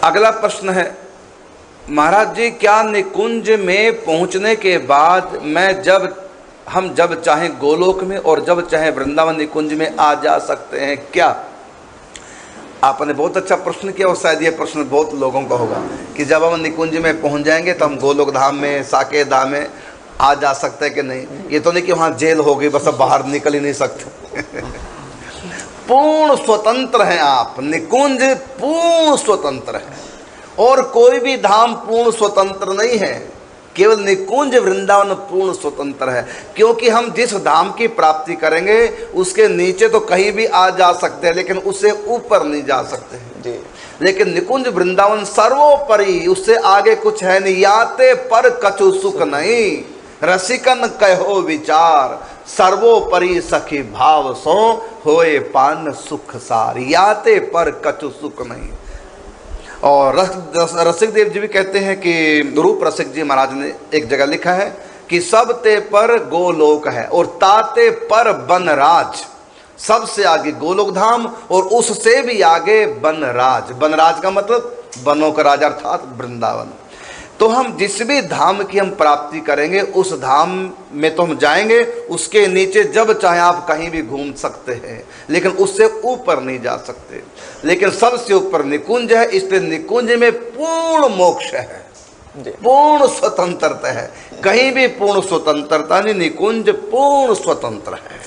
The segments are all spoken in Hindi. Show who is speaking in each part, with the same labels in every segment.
Speaker 1: अगला प्रश्न है, महाराज जी क्या निकुंज में पहुंचने के बाद हम जब चाहें गोलोक में और जब चाहें वृंदावन निकुंज में आ जा सकते हैं क्या? आपने बहुत अच्छा प्रश्न किया और शायद ये प्रश्न बहुत लोगों का होगा कि जब हम निकुंज में पहुंच जाएंगे तो हम गोलोक धाम में, साकेत धाम में आ जा सकते हैं कि नहीं। ये तो नहीं कि वहाँ जेल हो गई बस अब बाहर निकल ही नहीं सकते। पूर्ण स्वतंत्र हैं आप, निकुंज पूर्ण स्वतंत्र है और कोई भी धाम पूर्ण स्वतंत्र नहीं है, केवल निकुंज वृंदावन पूर्ण स्वतंत्र है। क्योंकि हम जिस धाम की प्राप्ति करेंगे उसके नीचे तो कहीं भी आ जा सकते हैं लेकिन उससे ऊपर नहीं जा सकते हैं जी। लेकिन निकुंज वृंदावन सर्वोपरि, उससे आगे कुछ है नहीं। याते पर कछु सुख नहीं, रसिकन कहो विचार, सर्वोपरि सखी भाव सो होए पान सुख सार। याते पर कछु सुख नहीं। और रसिक देव जी भी कहते हैं कि रूप रसिक जी महाराज ने एक जगह लिखा है कि सब ते पर गोलोक है और ताते पर बनराज। सबसे आगे गोलोक धाम और उससे भी आगे बनराज। बनराज का मतलब बनों का राजा अर्थात वृंदावन। तो हम जिस भी धाम की हम प्राप्ति करेंगे उस धाम में तो हम जाएंगे, उसके नीचे जब चाहे आप कहीं भी घूम सकते हैं लेकिन उससे ऊपर नहीं जा सकते। लेकिन सबसे ऊपर निकुंज है, इसलिए निकुंज में पूर्ण मोक्ष है, पूर्ण स्वतंत्रता है। कहीं भी पूर्ण स्वतंत्रता नहीं, निकुंज पूर्ण स्वतंत्र है,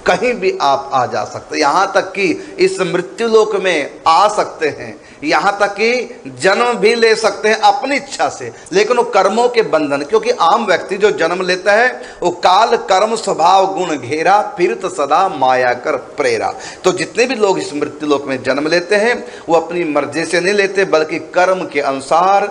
Speaker 1: कहीं भी आप आ जा सकते हैं। यहाँ तक कि इस मृत्यु लोक में आ सकते हैं, यहाँ तक कि जन्म भी ले सकते हैं अपनी इच्छा से, लेकिन वो कर्मों के बंधन, क्योंकि आम व्यक्ति जो जन्म लेता है वो काल कर्म स्वभाव गुण घेरा, फिरत सदा माया कर प्रेरा। तो जितने भी लोग इस मृत्यु लोक में जन्म लेते हैं वो अपनी मर्जी से नहीं लेते बल्कि कर्म के अनुसार,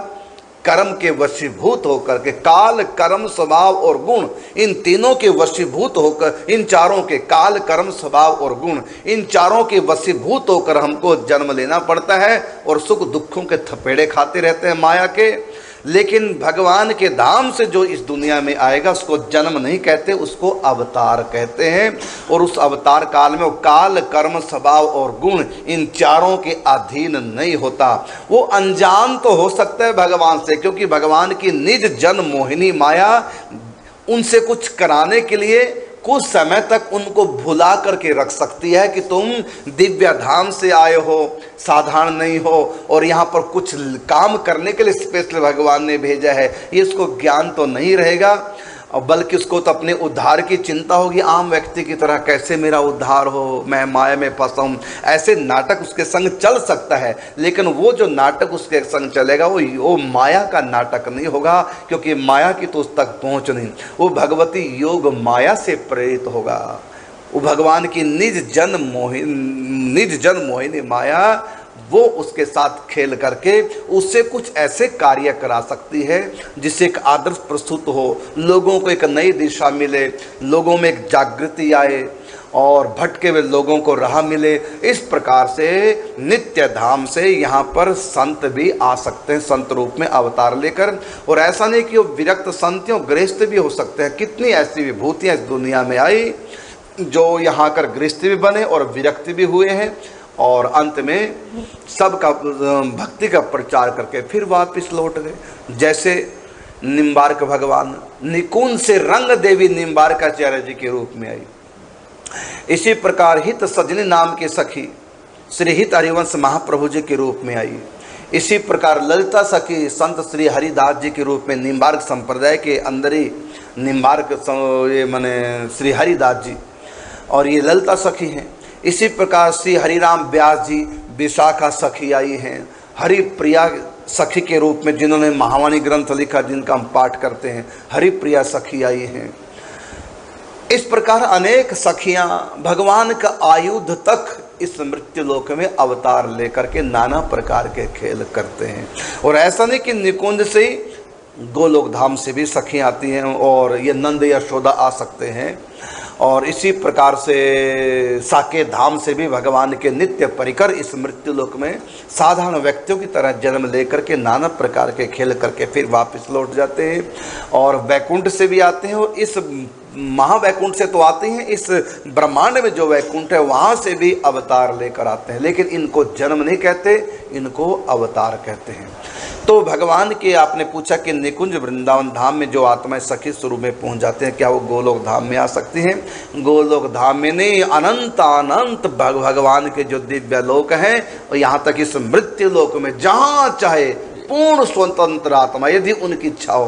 Speaker 1: कर्म के वशीभूत होकर के, काल कर्म स्वभाव और गुण इन तीनों के वशीभूत होकर, इन चारों के काल कर्म स्वभाव और गुण इन चारों के वशीभूत होकर हमको जन्म लेना पड़ता है और सुख दुखों के थपेड़े खाते रहते हैं माया के। लेकिन भगवान के धाम से जो इस दुनिया में आएगा उसको जन्म नहीं कहते, उसको अवतार कहते हैं। और उस अवतार काल में वो काल कर्म स्वभाव और गुण इन चारों के अधीन नहीं होता। वो अनजान तो हो सकता है भगवान से, क्योंकि भगवान की निज जन मोहिनी माया उनसे कुछ कराने के लिए कुछ समय तक उनको भुला करके रख सकती है कि तुम दिव्य धाम से आए हो, साधारण नहीं हो और यहाँ पर कुछ काम करने के लिए स्पेशल भगवान ने भेजा है। ये इसको ज्ञान तो नहीं रहेगा और बल्कि उसको तो अपने उद्धार की चिंता होगी आम व्यक्ति की तरह, कैसे मेरा उद्धार हो, मैं माया में फंसा हूँ। ऐसे नाटक उसके संग चल सकता है, लेकिन वो जो नाटक उसके संग चलेगा वो माया का नाटक नहीं होगा, क्योंकि माया की तो उस तक पहुँच नहीं। वो भगवती योग माया से प्रेरित होगा। वो भगवान की निज जन मोहिनी माया वो उसके साथ खेल करके उससे कुछ ऐसे कार्य करा सकती है जिससे एक आदर्श प्रस्तुत हो, लोगों को एक नई दिशा मिले, लोगों में एक जागृति आए और भटके हुए लोगों को राह मिले। इस प्रकार से नित्य धाम से यहाँ पर संत भी आ सकते हैं, संत रूप में अवतार लेकर। और ऐसा नहीं कि वो विरक्त संत हो, गृहस्थ भी हो सकते हैं। कितनी ऐसी विभूतियाँ इस दुनिया में आई जो यहाँ कर गृहस्थ भी बने और विरक्त भी हुए हैं और अंत में सबका भक्ति का प्रचार करके फिर वापस लौट गए। जैसे निम्बार्क भगवान निकुंज से रंग देवी निम्बार्काचार्य जी के रूप में आई, इसी प्रकार हित सजनी नाम के सखी श्री हित हरिवंश महाप्रभु जी के रूप में आई। इसी प्रकार ललिता सखी संत श्री हरिदास जी के रूप में निम्बार्क संप्रदाय के अंदर ही निम्बार्क ये माने श्री हरिदास जी और ये ललिता सखी हैं। इसी प्रकार श्री हरिराम व्यास जी विशाखा सखी आई हैं, हरिप्रिया सखी के रूप में जिन्होंने महावाणी ग्रंथ लिखा जिनका हम पाठ करते हैं, हरिप्रिया सखी आई हैं। इस प्रकार अनेक सखियां भगवान का आयुध तक इस मृत्यु लोक में अवतार लेकर के नाना प्रकार के खेल करते हैं। और ऐसा नहीं कि निकुंज से ही, गोलोक धाम से भी सखियां आती हैं और ये नंद यशोदा आ सकते हैं। और इसी प्रकार से साकेत धाम से भी भगवान के नित्य परिकर इस मृत्यु लोक में साधारण व्यक्तियों की तरह जन्म लेकर के नाना प्रकार के खेल करके फिर वापस लौट जाते हैं। और वैकुंठ से भी आते हैं और इस महावैकुंठ से तो आते हैं, इस ब्रह्मांड में जो वैकुंठ है वहाँ से भी अवतार लेकर आते हैं, लेकिन इनको जन्म नहीं कहते, इनको अवतार कहते हैं। तो भगवान के आपने पूछा कि निकुंज वृंदावन धाम में जो आत्माएं सखी स्वरूप में पहुंच जाते हैं, क्या वो गोलोक धाम में आ सकती हैं? गोलोक धाम में नहीं, अनंत अनंत भगवान के जो दिव्य लोक हैं, और यहाँ तक इस मृत्यु लोक में जहाँ चाहे पूर्ण स्वतंत्र आत्मा, यदि उनकी इच्छा हो